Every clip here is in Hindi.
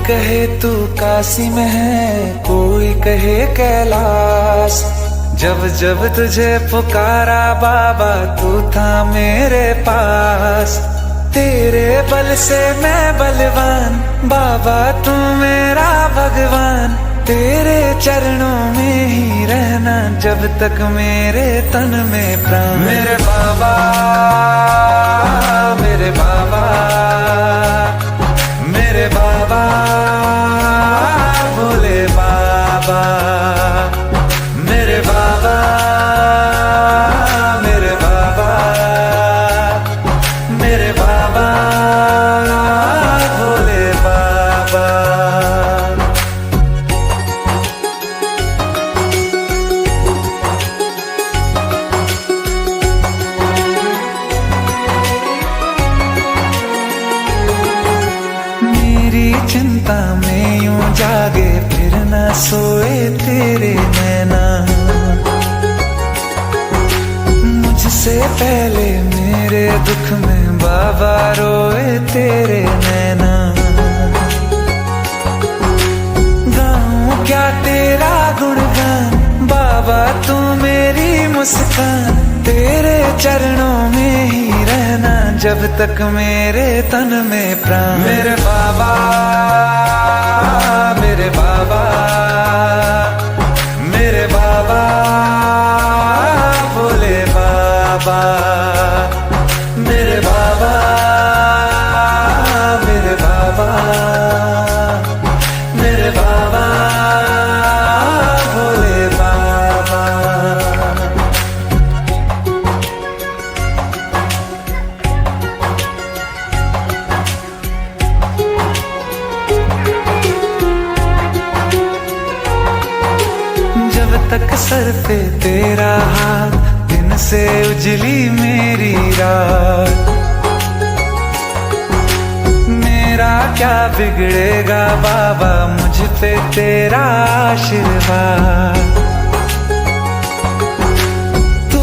कहे तू काशी में है, कोई कहे कैलाश। जब जब तुझे पुकारा बाबा तू था मेरे पास। तेरे बल से मैं बलवान, बाबा तू मेरा भगवान। तेरे चरणों में ही रहना जब तक मेरे तन में प्राण। मेरे बाबा, मेरे बाबा, मेरे बाबा, भोले बाबा। मेरे बाबा, मेरे बाबा, मेरे बाबा, भोले बाबा। मेरी चिंता में यूं जागे फिर न सोए तेरे नैना। मुझसे पहले मेरे दुख में बाबा रोए तेरे नैना। गाऊं क्या तेरा गुणगान, बाबा तू मेरी मुस्कान। तेरे चरणों में ही रहना जब तक मेरे तन में प्राण। मेरे बाबा, मेरे बाबा, मेरे बाबा, भोले बाबा। मेरे बाबा, मेरे बाबा, मेरे बाबा, भोले बाबा। जब तक सर पे तेरा हाथ, दिन से उजली मेरी रात। मेरा क्या बिगड़ेगा बाबा, मुझ पे तेरा आशीर्वाद। तू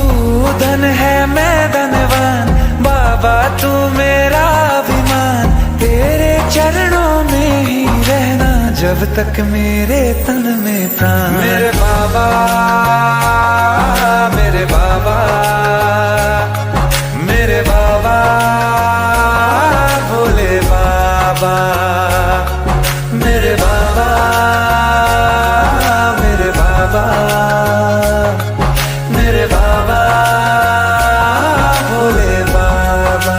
धन है मैं धनवान, बाबा तू मेरा अभिमान। तेरे चरणों में ही रहना जब तक मेरे तन में प्राण। मेरे बाबा, मेरे बाबा, मेरे बाबा, भोले बाबा। मेरे बाबा, मेरे बाबा, मेरे बाबा, भोले बाबा।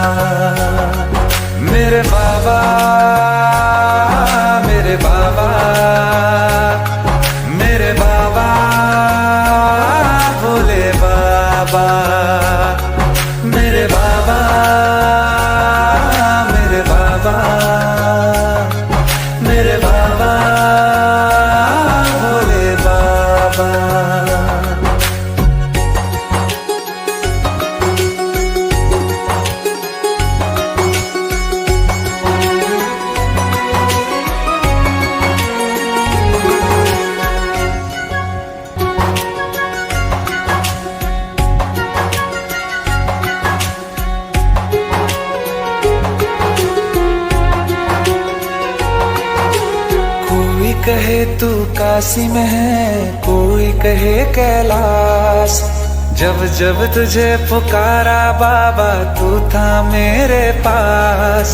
मेरे बाबा, मेरे बाबा, मेरे बाबा, भोले बाबा। मेरे बाबा, मेरे बाबा, मेरे बाबा, भोले बाबा। कोई कहे तू काशी में है, कोई कहे कैलाश। जब जब तुझे पुकारा बाबा तू था मेरे पास।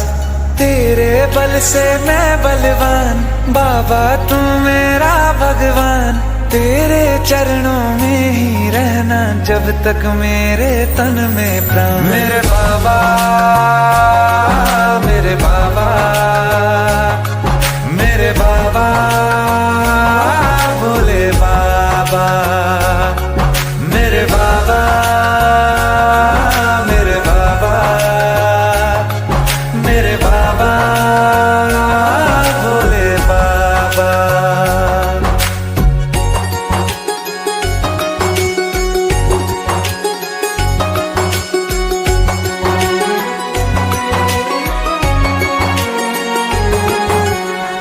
तेरे बल से मैं बलवान, बाबा तू मेरा भगवान। तेरे चरणों में ही रहना जब तक मेरे तन में प्राण। मेरे बाबा, मेरे बाबा, मेरे बाबा, भोले बाबा। मेरे बाबा, मेरे बाबा, मेरे बाबा, भोले बाबा।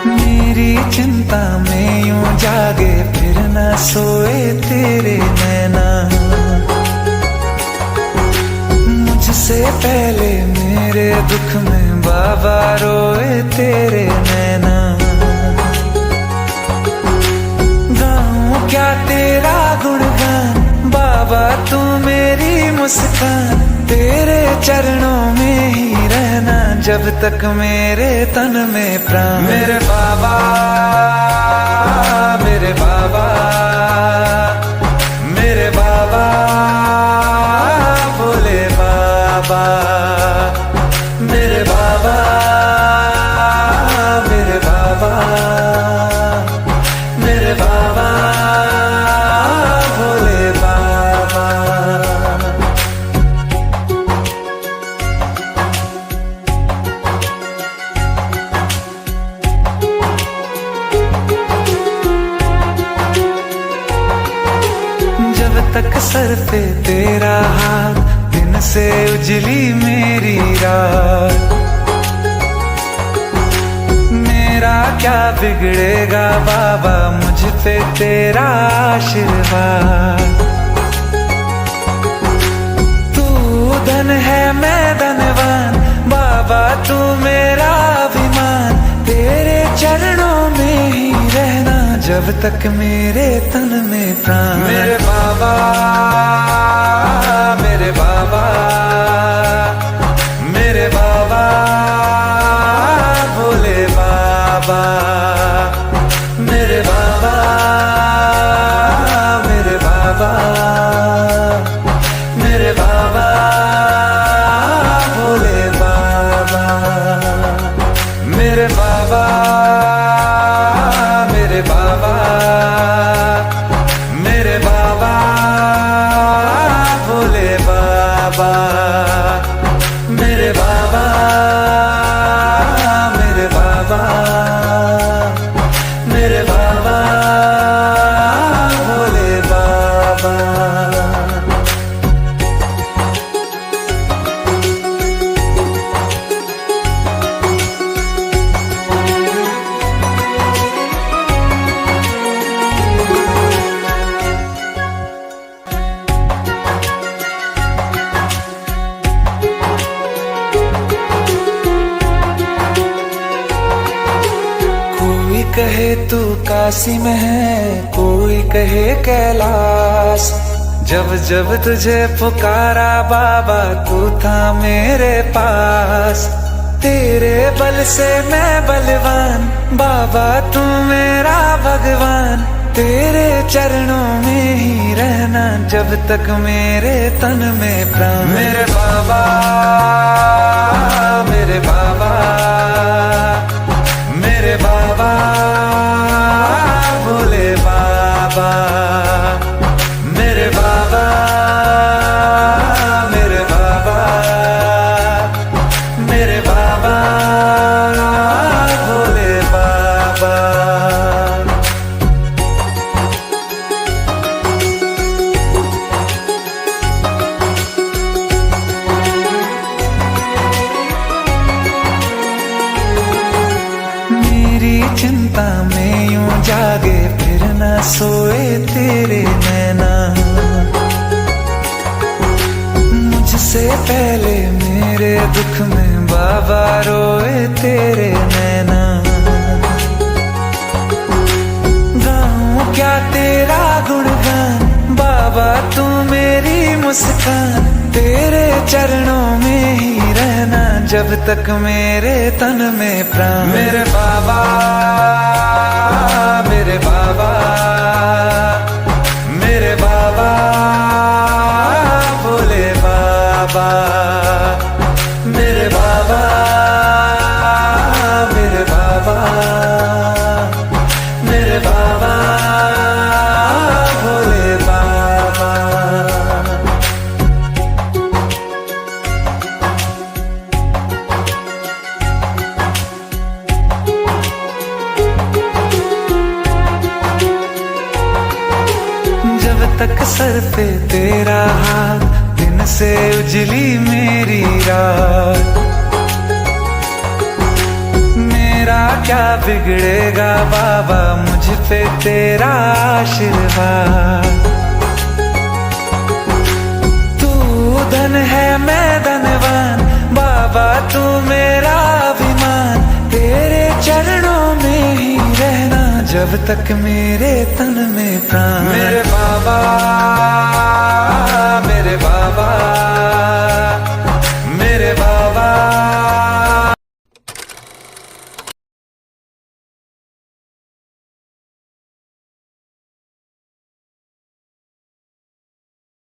मेरी चिंता में यूं जागे फिर न सोए तेरे नैना। मुझसे पहले मेरे दुख में बाबा रोए तेरे नैना। मुस्कान, तेरे चरणों में ही रहना जब तक मेरे तन में प्राण। मेरे बाबा, मेरे बाबा, मेरे बाबा, भोले बाबा, मेरे बाबा, मेरे बाबा, मेरे बाबा, भोले बाबा। जब तक सर पे तेरा हाथ, दिन से उजली मेरी रात। मेरा क्या बिगड़ेगा बाबा, मुझ पे तेरा आशीर्वाद। तू धन है मैं धनवान, बाबा तू मेरा अभिमान। तेरे चरणों में ही रहना जब तक मेरे तन में प्राण। मेरे बाबा, मेरे बाबा, मेरे बाबा, भोले बाबा, मेरे बाबा, मेरे बाबा, मेरे बाबा, भोले बाबा, मेरे बाबा, मेरे बाबा, मेरे बाबा, भोले बाबा, मेरे बाबा, मेरे बाबा, मेरे बाबा, भोले बाबा। कोई कहे तू काशी में है, कोई कहे कैलाश। जब जब तुझे पुकारा बाबा, तू था मेरे पास। तेरे बल से मैं बलवान, बाबा तू मेरा भगवान। तेरे चरणों में ही रहना जब तक मेरे तन में प्राण। मेरे बाबा, मेरे बाबा, मेरे बाबा, भोले बाबा, मेरे बाबा, मेरे बाबा, मेरे बाबा, भोले बाबा। चिंता में यूं जागे फिर न सोए तेरे नैना। मुझसे पहले मेरे दुख में बाबा रोए तेरे नैना। गाऊं क्या तेरा गुणगान, बाबा तू मेरी मुस्कान। तेरे चरणों में ही रहना जब तक मेरे तन में प्राण। मेरे बाबा, मेरे बाबा, मेरे बाबा, भोले बाबा, मेरे बाबा, मेरे बाबा, मेरे बाबा, भोले बाबा। जब तक सर पे तेरा हाथ, दिन से उजली मेरी रात। मेरा क्या बिगड़ेगा बाबा, मुझ पे तेरा आशीर्वाद। तू धन है मैं धनवान, बाबा तू मेरा अभिमान। तेरे चरणों में ही रहना जब तक मेरे तन में प्राण। मेरे बाबा, मेरे बाबा,